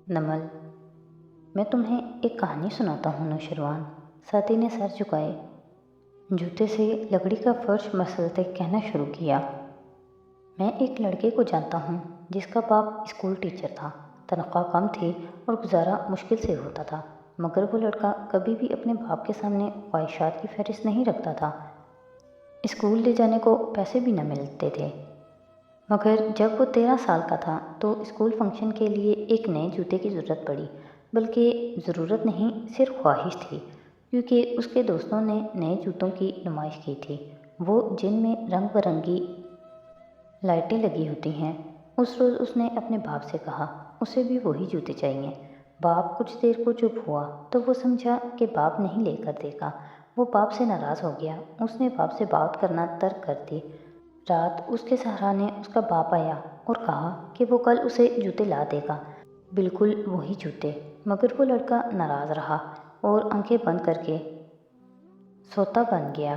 نمل۔ میں تمہیں ایک کہانی سناتا ہوں نوشروان، ساتھی نے سر جھکائے جوتے سے لکڑی کا فرش مسلتے کہنا شروع کیا۔ میں ایک لڑکے کو جانتا ہوں جس کا باپ اسکول ٹیچر تھا، تنخواہ کم تھی اور گزارا مشکل سے ہوتا تھا، مگر وہ لڑکا کبھی بھی اپنے باپ کے سامنے خواہشات کی فہرست نہیں رکھتا تھا۔ اسکول لے جانے کو پیسے بھی نہ ملتے تھے، مگر جب وہ 13 سال کا تھا تو اسکول فنکشن کے لیے ایک نئے جوتے کی ضرورت پڑی، بلکہ ضرورت نہیں صرف خواہش تھی، کیونکہ اس کے دوستوں نے نئے جوتوں کی نمائش کی تھی، وہ جن میں رنگ برنگی لائٹیں لگی ہوتی ہیں۔ اس روز اس نے اپنے باپ سے کہا اسے بھی وہی جوتے چاہیے۔ باپ کچھ دیر کو چپ ہوا تو وہ سمجھا کہ باپ نہیں لے کر دے گا۔ وہ باپ سے ناراض ہو گیا، اس نے باپ سے بات کرنا ترک کر دی۔ رات اس کے سہرانے اس کا باپ آیا اور کہا کہ وہ کل اسے جوتے لا دے گا، بالکل وہی جوتے، مگر وہ لڑکا ناراض رہا اور آنکھیں بند کر کے سوتا بن گیا۔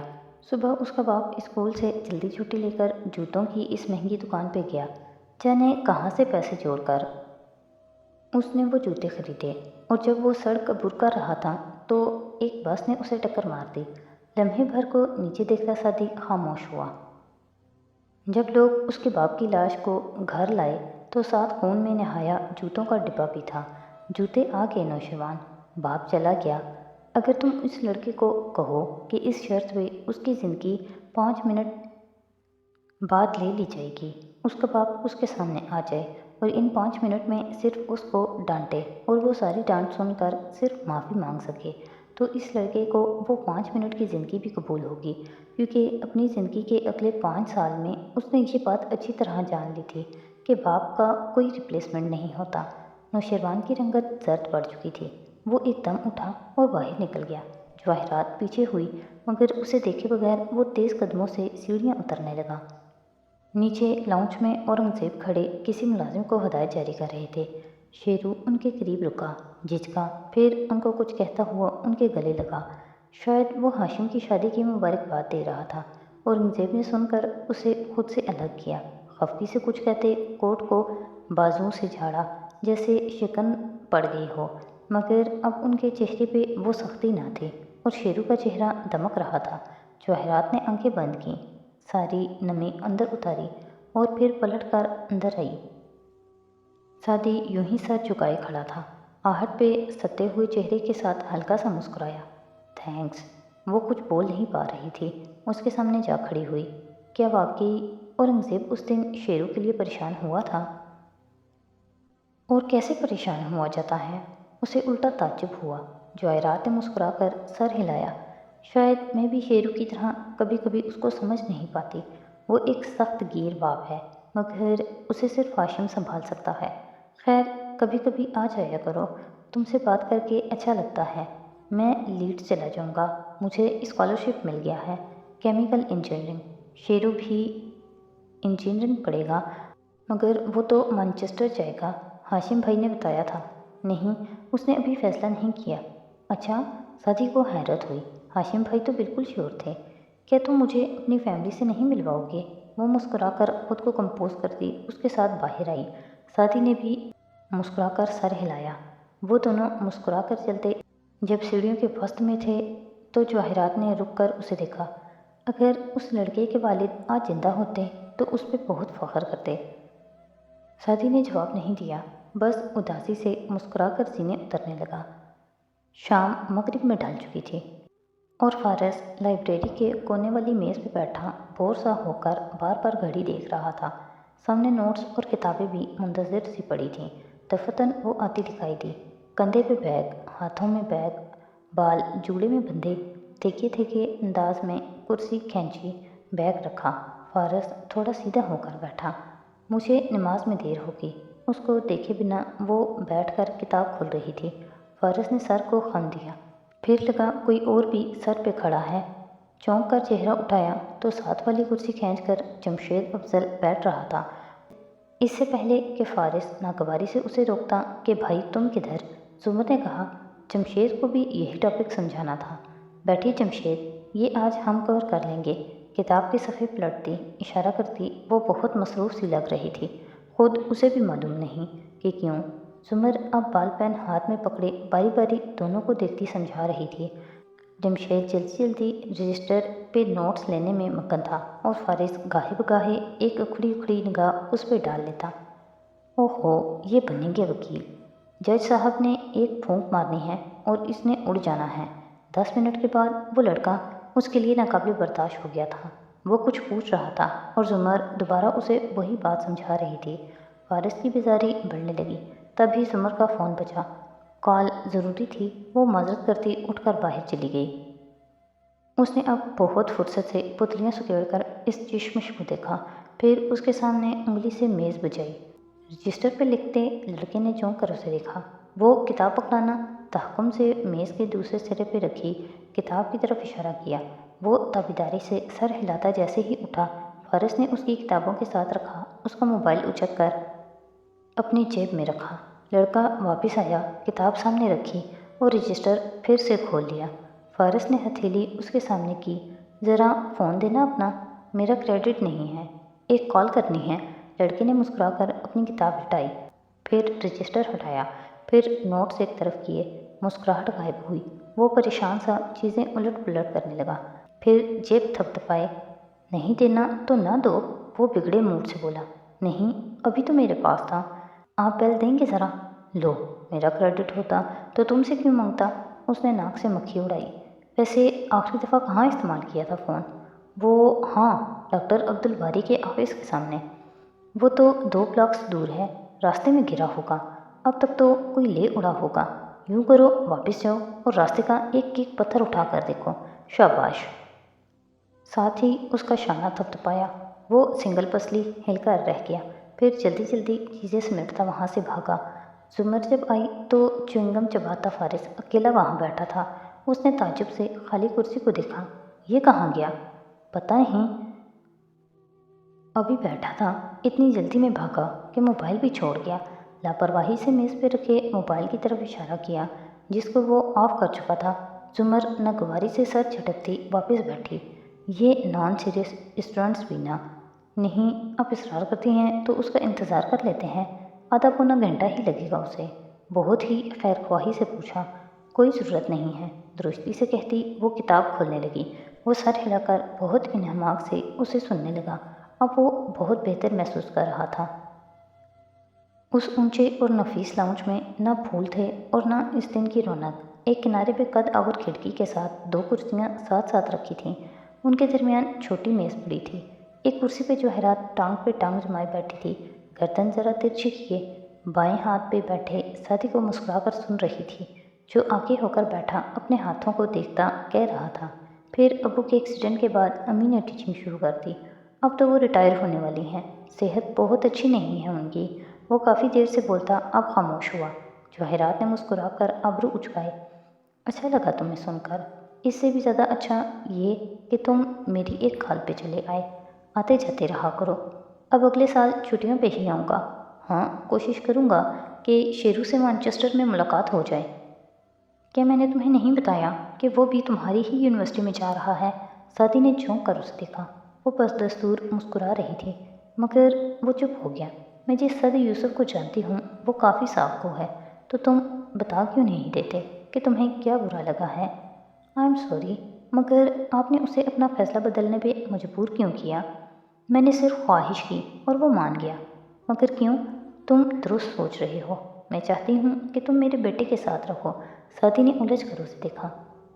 صبح اس کا باپ اسکول سے جلدی چھٹی لے کر جوتوں کی اس مہنگی دکان پہ گیا، جانے کہاں سے پیسے جوڑ کر اس نے وہ جوتے خریدے، اور جب وہ سڑک عبور کر رہا تھا تو ایک بس نے اسے ٹکر مار دی۔ لمحے بھر کو نیچے دیکھتا ساتھی خاموش ہوا۔ جب لوگ اس کے باپ کی لاش کو گھر لائے تو ساتھ خون میں نہایا جوتوں کا ڈبہ بھی تھا۔ جوتے آ گئے نوشروان، باپ چلا گیا۔ اگر تم اس لڑکے کو کہو کہ اس شرط پہ اس کی زندگی 5 منٹ بعد لے لی جائے گی، اس کا باپ اس کے سامنے آ جائے اور ان 5 منٹ میں صرف اس کو ڈانٹے اور وہ ساری ڈانٹ سن کر صرف معافی مانگ سکے، تو اس لڑکے کو وہ 5 منٹ کی زندگی بھی قبول ہوگی، کیونکہ اپنی زندگی کے اگلے 5 سال میں اس نے یہ بات اچھی طرح جان لی تھی کہ باپ کا کوئی ریپلیسمنٹ نہیں ہوتا۔ نوشروان کی رنگت زرد پڑ چکی تھی، وہ ایک دم اٹھا اور باہر نکل گیا۔ جواہرات پیچھے ہوئی، مگر اسے دیکھے بغیر وہ تیز قدموں سے سیڑھیاں اترنے لگا۔ نیچے لاؤنج میں اورنگزیب کھڑے کسی ملازم کو ہدایت جاری کر رہے تھے۔ شیرو ان کے قریب رکا، جھجکا، پھر ان کو کچھ کہتا ہوا ان کے گلے لگا۔ شاید وہ ہاشم کی شادی کی مبارکباد دے رہا تھا۔ اورنگزیب نے سن کر اسے خود سے الگ کیا، خفگی سے کچھ کہتے کوٹ کو بازوؤں سے جھاڑا جیسے شکن پڑ گئی ہو، مگر اب ان کے چہرے پہ وہ سختی نہ تھی اور شیرو کا چہرہ دمک رہا تھا۔ جواہرات نے آنکھیں بند کیں، ساری نمی اندر اتاری اور پھر پلٹ کر اندر آئی۔ سادی یوں ہی سر جھکائے کھڑا تھا، آہٹ پہ ستے ہوئے چہرے کے ساتھ ہلکا سا مسکرایا۔ تھینکس۔ وہ کچھ بول نہیں پا رہی تھی، اس کے سامنے جا کھڑی ہوئی۔ کیا واقعی اورنگزیب اس دن شیرو کے لیے پریشان ہوا تھا؟ اور کیسے پریشان ہوا جاتا ہے؟ اسے الٹا تعجب ہوا۔ جواہرات نے مسکرا کر سر ہلایا۔ شاید میں بھی شیرو کی طرح کبھی کبھی اس کو سمجھ نہیں پاتی۔ وہ ایک سخت گیر باپ ہے، مگر اسے صرف ہاشم سنبھال سکتا ہے۔ خیر، کبھی کبھی آ جایا کرو، تم سے بات کر کے اچھا لگتا ہے۔ میں لیڈز چلا جاؤں گا، مجھے اسکالرشپ مل گیا ہے، کیمیکل انجینئرنگ۔ شیرو بھی انجینئرنگ پڑھے گا، مگر وہ تو مانچسٹر جائے گا، ہاشم بھائی نے بتایا تھا۔ نہیں، اس نے ابھی فیصلہ نہیں کیا۔ اچھا؟ سادی کو حیرت ہوئی، ہاشم بھائی تو بالکل شیور تھے۔ کیا تم مجھے اپنی فیملی سے نہیں ملواؤ گے؟ وہ مسکرا کر خود کو کمپوز کرتی اس کے ساتھ باہر آئی۔ سادی نے بھی مسکرا کر سر ہلایا۔ وہ دونوں مسکرا کر چلتے جب سیڑھیوں کے وسط میں تھے تو جواہرات نے رک کر اسے دیکھا۔ اگر اس لڑکے کے والد آج زندہ ہوتے تو اس پہ بہت فخر کرتے۔ سادی نے جواب نہیں دیا، بس اداسی سے مسکرا کر سینے اترنے لگا۔ شام مغرب میں ڈھل چکی تھی اور فارس لائبریری کے کونے والی میز پہ بیٹھا بور سا ہو کر بار بار گھڑی دیکھ رہا تھا۔ سامنے نوٹس اور کتابیں بھی منتظر سی پڑی تھیں۔ دفتن وہ آتی دکھائی دی، کندھے پہ بیگ، ہاتھوں میں بیگ، بال جوڑے میں بندھے، تھکے تھکے انداز میں کرسی کھینچی، بیگ رکھا۔ فارس تھوڑا سیدھا ہو کر بیٹھا۔ مجھے نماز میں دیر ہوگی۔ اس کو دیکھے بنا وہ بیٹھ کر کتاب کھول رہی تھی۔ فارس نے سر کو خم دیا، پھر لگا کوئی اور بھی سر پہ کھڑا ہے۔ چونک کر چہرہ اٹھایا تو ساتھ والی کرسی کھینچ کر جمشید افضل بیٹھ رہا تھا۔ اس سے پہلے کہ فارس ناگواری سے اسے روکتا کہ بھائی تم کدھر، زمر نے کہا جمشید کو بھی یہی ٹاپک سمجھانا تھا۔ بیٹھیے جمشید، یہ آج ہم کور کر لیں گے۔ کتاب کے صفحے پلٹتی، اشارہ کرتی، وہ بہت مصروف سی لگ رہی تھی، خود اسے بھی معلوم نہیں کہ کیوں۔ زمر اب بال پین ہاتھ میں پکڑے باری باری دونوں کو دیکھتی سمجھا رہی تھی۔ جمشید جلدی جلدی رجسٹر پہ نوٹس لینے میں مگن تھا اور فارس گاہے بگاہے ایک اکھڑی اکھڑی نگاہ اس پہ ڈال لیتا۔ اوہو، یہ بنیں گے وکیل۔ جج صاحب نے ایک پھونک مارنی ہے اور اس نے اڑ جانا ہے۔ 10 منٹ کے بعد وہ لڑکا اس کے لیے ناقابل برداشت ہو گیا تھا۔ وہ کچھ پوچھ رہا تھا اور زمر دوبارہ اسے وہی بات سمجھا رہی تھی۔ فارس کی بیزاری بڑھنے لگی۔ تبھی زمر کا فون بجا۔ کال ضروری تھی۔ وہ معذرت کرتی اٹھ کر باہر چلی گئی۔ اس نے اب بہت فرصت سے پتلیاں سکیڑ کر اس چشمش کو دیکھا، پھر اس کے سامنے انگلی سے میز بجائی۔ رجسٹر پہ لکھتے لڑکے نے چونک کر اسے دیکھا۔ وہ کتاب پکڑانا تحکم سے میز کے دوسرے سرے پہ رکھی کتاب کی طرف اشارہ کیا۔ وہ تابیداری سے سر ہلاتا جیسے ہی اٹھا، فارس نے اس کی کتابوں کے ساتھ رکھا اس کا موبائل اچک کر اپنی جیب میں رکھا۔ لڑکا واپس آیا، کتاب سامنے رکھی اور رجسٹر پھر سے کھول لیا۔ فارس نے ہتھیلی اس کے سامنے کی۔ ذرا فون دینا اپنا، میرا کریڈٹ نہیں ہے، ایک کال کرنی ہے۔ لڑکے نے مسکرا کر اپنی کتاب ہٹائی، پھر رجسٹر ہٹایا، پھر نوٹس ایک طرف کیے۔ مسکراہٹ غائب ہوئی۔ وہ پریشان سا چیزیں الٹ پلٹ کرنے لگا، پھر جیب تھپ تھپائے۔ نہیں دینا تو نہ دو، وہ بگڑے موڈ سے بولا۔ نہیں، ابھی تو میرے پاس تھا، آپ بیل دیں گے ذرا؟ لو، میرا کریڈٹ ہوتا تو تم سے کیوں مانگتا؟ اس نے ناک سے مکھی اڑائی۔ ویسے آخری دفعہ کہاں استعمال کیا تھا فون؟ وہ ہاں، ڈاکٹر عبدالباری کے آفس کے سامنے۔ وہ تو 2 بلاکس دور ہے، راستے میں گرا ہوگا، اب تک تو کوئی لے اڑا ہوگا۔ یوں کرو، واپس جاؤ اور راستے کا ایک ایک پتھر اٹھا کر دیکھو۔ شاباش۔ ساتھ ہی اس کا شانہ تھپ تھپایا۔ وہ سنگل پسلی ہل کر رہ گیا، پھر جلدی جلدی چیزیں سمیٹتا وہاں سے بھاگا۔ زمر جب آئی تو چیونگم چباتا فارس اکیلا وہاں بیٹھا تھا۔ اس نے تعجب سے خالی کرسی کو دیکھا۔ یہ کہاں گیا؟ پتہ نہیں، ابھی بیٹھا تھا، اتنی جلدی میں بھاگا کہ موبائل بھی چھوڑ گیا۔ لاپرواہی سے میز پہ رکھے موبائل کی طرف اشارہ کیا جس کو وہ آف کر چکا تھا۔ زمر ناگواری سے سر جھٹکتی واپس بیٹھی۔ یہ نان سیریس اسٹوڈنٹس بھی نا؟ نہیں، آپ اصرار کرتی ہیں تو اس کا انتظار کر لیتے ہیں، آدھا پونا گھنٹہ ہی لگے گا اسے۔ بہت ہی خیر خواہی سے پوچھا۔ کوئی ضرورت نہیں ہے، درستی سے کہتی وہ کتاب کھولنے لگی۔ وہ سر ہلا کر بہت انہماک سے اسے سننے لگا۔ اب وہ بہت بہتر محسوس کر رہا تھا۔ اس اونچے اور نفیس لاؤنج میں نہ پھول تھے اور نہ اس دن کی رونق۔ ایک کنارے پہ قد آور کھڑکی کے ساتھ 2 کرسیاں ساتھ ساتھ رکھی تھیں، ان کے درمیان چھوٹی میز پڑی تھی۔ ایک کرسی پہ جواہرات ٹانگ پہ ٹانگ جمائے بیٹھی تھی، گردن ذرا ترچھی کیے بائیں ہاتھ پہ بیٹھے ساتھی کو مسکرا کر سن رہی تھی، جو آگے ہو کر بیٹھا اپنے ہاتھوں کو دیکھتا کہہ رہا تھا۔ پھر ابو کے ایکسیڈنٹ کے بعد امی نے ٹیچنگ شروع کر دی، اب تو وہ ریٹائر ہونے والی ہیں، صحت بہت اچھی نہیں ہے ان کی۔ وہ کافی دیر سے بولتا اب خاموش ہوا۔ جواہرات نے مسکرا کر ابرو اچکائے۔ اچھا لگا تمہیں سن کر، اس سے بھی زیادہ اچھا یہ کہ تم میری ایک کال پہ چلے آئے، آتے جاتے رہا کرو۔ اب اگلے سال چھٹیوں پہ ہی آؤں گا۔ ہاں، کوشش کروں گا کہ شیرو سے مانچسٹر میں ملاقات ہو جائے۔ کیا میں نے تمہیں نہیں بتایا کہ وہ بھی تمہاری ہی یونیورسٹی میں جا رہا ہے؟ ساتھی نے چونک کر اسے دیکھا۔ وہ بس دستور مسکرا رہی تھی، مگر وہ چپ ہو گیا۔ میں جس صد یوسف کو جانتی ہوں وہ کافی صاف کو ہے، تو تم بتا کیوں نہیں دیتے کہ تمہیں کیا برا لگا ہے؟ آئی ایم سوری، مگر آپ نے اسے اپنا فیصلہ بدلنے پہ مجبور کیوں کیا؟ میں نے صرف خواہش کی اور وہ مان گیا۔ مگر کیوں؟ تم درست سوچ رہے ہو، میں چاہتی ہوں کہ تم میرے بیٹے کے ساتھ رہو۔ ساتھی نے الجھ کر اسے دیکھا۔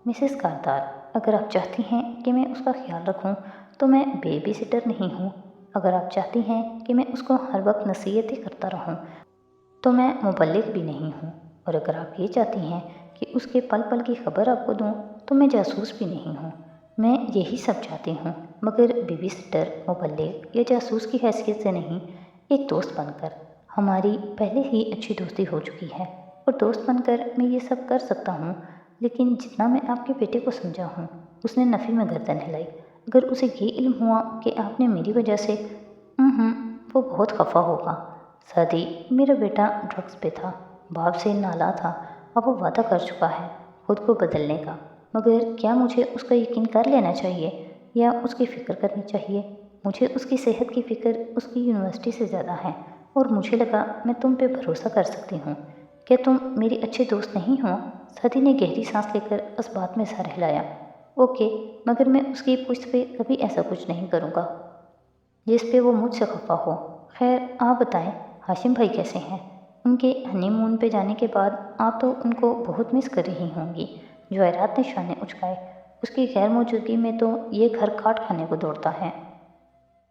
مسز کاردار، اگر آپ چاہتی ہیں کہ میں اس کا خیال رکھوں تو میں بیبی سٹر نہیں ہوں۔ اگر آپ چاہتی ہیں کہ میں اس کو ہر وقت نصیحتیں کرتا رہوں تو میں مبلغ بھی نہیں ہوں، اور اگر آپ یہ چاہتی ہیں کہ اس کے پل پل کی خبر آپ کو دوں تو میں جاسوس بھی نہیں ہوں۔ میں یہی سب چاہتی ہوں، مگر بیبی سٹر، مبلغ یا جاسوس کی حیثیت سے نہیں، ایک دوست بن کر۔ ہماری پہلے ہی اچھی دوستی ہو چکی ہے اور دوست بن کر میں یہ سب کر سکتا ہوں، لیکن جتنا میں آپ کے بیٹے کو سمجھا ہوں، اس نے نفی میں گردن ہلائی، اگر اسے یہ علم ہوا کہ آپ نے میری وجہ سے وہ بہت خفا ہوگا۔ سادی، میرا بیٹا ڈرگس پہ تھا، باپ سے نالاں تھا، اب وہ وعدہ کر چکا ہے خود کو بدلنے کا، مگر کیا مجھے اس کا یقین کر لینا چاہیے یا اس کی فکر کرنی چاہیے؟ مجھے اس کی صحت کی فکر اس کی یونیورسٹی سے زیادہ ہے۔ اور مجھے لگا میں تم پہ بھروسہ کر سکتی ہوں۔ کیا تم میری اچھے دوست نہیں ہو؟ سعدی نے گہری سانس لے کر اس بات میں سر ہلایا۔ اوکے، مگر میں اس کی پشت پہ کبھی ایسا کچھ نہیں کروں گا جس پہ وہ مجھ سے خفا ہو۔ خیر، آپ بتائیں ہاشم بھائی کیسے ہیں؟ ان کے ہنی مون پہ جانے کے بعد آپ تو ان کو بہت مس کر رہی ہوں گی۔ جواہرات نے شانے اچکائے۔ اس کی غیر موجودگی میں تو یہ گھر کاٹ کھانے کو دوڑتا ہے۔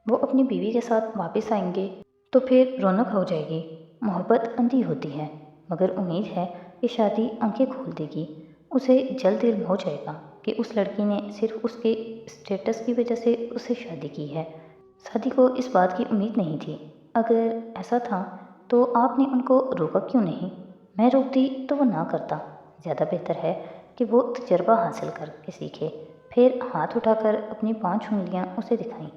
وہ اپنی بیوی کے ساتھ واپس آئیں گے تو پھر رونق ہو جائے گی۔ محبت اندھی ہوتی ہے، مگر امید ہے کہ شادی آنکھیں کھول دے گی۔ اسے جلد علم ہو جائے گا کہ اس لڑکی نے صرف اس کے اسٹیٹس کی وجہ سے اسے شادی کی ہے۔ شادی کو اس بات کی امید نہیں تھی۔ اگر ایسا تھا تو آپ نے ان کو روکا کیوں نہیں؟ میں روکتی تو وہ نہ کرتا۔ زیادہ بہتر ہے کہ وہ تجربہ حاصل کر کے سیکھے۔ پھر ہاتھ اٹھا کر اپنی 5 انگلیاں اسے دکھائیں۔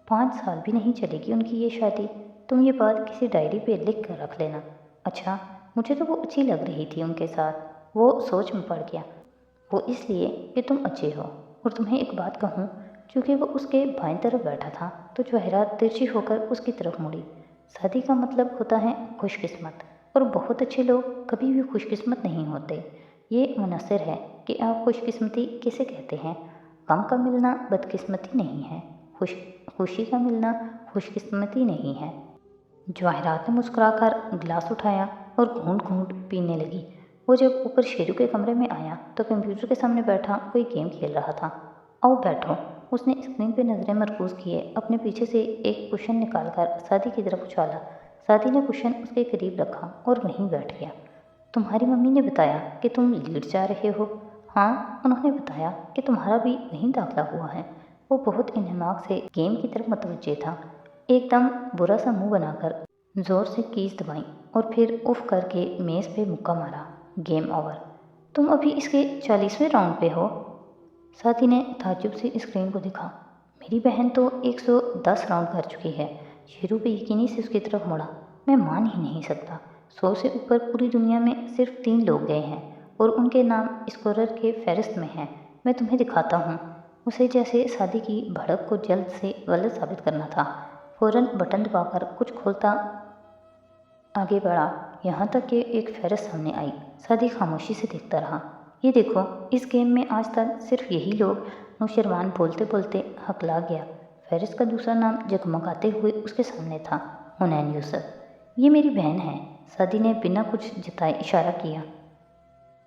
5 سال بھی نہیں چلے گی ان کی یہ شادی۔ تم یہ بات کسی ڈائری پہ لکھ کر رکھ لینا۔ اچھا، مجھے تو وہ اچھی لگ رہی تھی ان کے ساتھ۔ وہ سوچ میں پڑ گیا۔ وہ اس لیے کہ تم اچھے ہو۔ اور تمہیں ایک بات کہوں، چونکہ وہ اس کے بائیں طرف بیٹھا تھا تو جواہرات ترچھی ہو کر اس کی طرف مڑی۔ شادی کا مطلب ہوتا ہے خوش قسمت، اور بہت اچھے لوگ کبھی بھی خوش قسمت نہیں ہوتے۔ یہ منحصر ہے کہ آپ خوش قسمتی کسے کہتے ہیں۔ غم کا ملنا بدقسمتی نہیں ہے، خوشی کا ملنا خوش قسمتی نہیں ہے۔ جواہرات نے مسکرا کر گلاس اٹھایا اور گھونٹ گھونٹ پینے لگی۔ وہ جب اوپر شیرو کے کمرے میں آیا تو کمپیوٹر کے سامنے بیٹھا کوئی گیم کھیل رہا تھا۔ آؤ بیٹھو۔ اس نے اسکرین پہ نظریں مرکوز کیے، اپنے پیچھے سے ایک کشن نکال کر شادی کی طرف اچھالا۔ شادی نے کشن اس کے قریب رکھا اور وہیں بیٹھ گیا۔ تمہاری ممی نے بتایا کہ تم لیڈ جا رہے ہو؟ ہاں، انہوں نے بتایا کہ تمہارا بھی وہیں داخلہ ہوا ہے۔ وہ بہت انہماک سے گیم کی طرف متوجہ تھا۔ ایک دم برا سا منہ بنا کر زور سے کیز دبائیں اور پھر اف کر کے میز پہ مکہ مارا۔ Game over. تم ابھی اس کے 40ویں راؤنڈ پہ ہو؟ ساتھی نے تعجب سے اسکرین کو دیکھا۔ میری بہن تو 110 راؤنڈ کر چکی ہے۔ شیرو بے یقینی سے اس کی طرف مڑا۔ میں مان ہی نہیں سکتا۔ 100 سے اوپر پوری دنیا میں صرف 3 لوگ گئے ہیں اور ان کے نام اسکورر کے فہرست میں ہیں۔ میں تمہیں دکھاتا ہوں۔ اسے جیسے شادی کی بھڑک کو جلد سے غلط ثابت کرنا تھا۔ فوراً بٹن دبا کر کچھ کھولتا آگے بڑھا، یہاں تک کہ ایک فہرست سامنے آئی۔ شادی خاموشی سے دیکھتا رہا۔ یہ دیکھو، اس گیم میں آج تک صرف یہی لوگ۔ نوشروان بولتے بولتے ہکلا گیا۔ فہرست کا دوسرا نام جگمگاتے ہوئے اس کے سامنے تھا، حنین یوسف۔ یہ میری بہن ہے۔ شادی نے بنا کچھ جتائے اشارہ کیا۔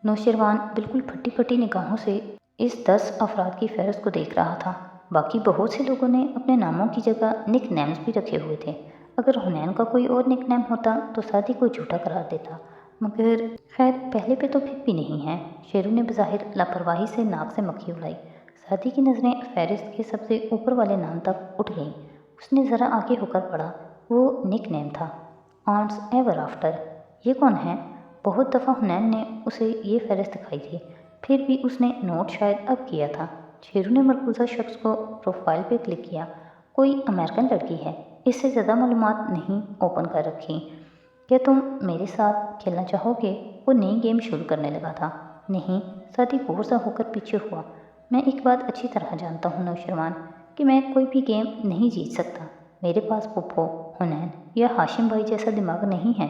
نوشروان بالکل پھٹی پھٹی نگاہوں سے اس 10 افراد کی فہرست کو دیکھ رہا تھا۔ باقی بہت سے لوگوں نے اپنے ناموں کی جگہ نک نیمز بھی رکھے ہوئے تھے۔ اگر حنین کا کوئی اور نک نیم ہوتا تو شادی کو جھوٹا قرار دیتا، مگر خیر پہلے پہ تو پھر بھی نہیں ہے۔ شیرو نے بظاہر لاپرواہی سے ناک سے مکھی اڑائی۔ شادی کی نظریں فہرست کے سب سے اوپر والے نام تک اٹھ گئیں۔ اس نے ذرا آگے ہو کر پڑھا۔ وہ نک نیم تھا، آنٹس ایور آفٹر۔ یہ کون ہے؟ بہت دفعہ حنین نے اسے یہ فہرست دکھائی تھی، پھر بھی اس نے نوٹ شاید اب کیا تھا۔ شیرو نے مرکوزہ شخص کو پروفائل پہ کلک کیا۔ کوئی امریکن لڑکی ہے، اس سے زیادہ معلومات نہیں اوپن کر رکھی۔ کیا تم میرے ساتھ کھیلنا چاہو گے؟ وہ نئی گیم شروع کرنے لگا تھا۔ نہیں، شادی بور سا ہو کر پیچھے ہوا۔ میں ایک بات اچھی طرح جانتا ہوں نوشروان، کہ میں کوئی بھی گیم نہیں جیت سکتا۔ میرے پاس پھپھو، حنین یا ہاشم بھائی جیسا دماغ نہیں ہے۔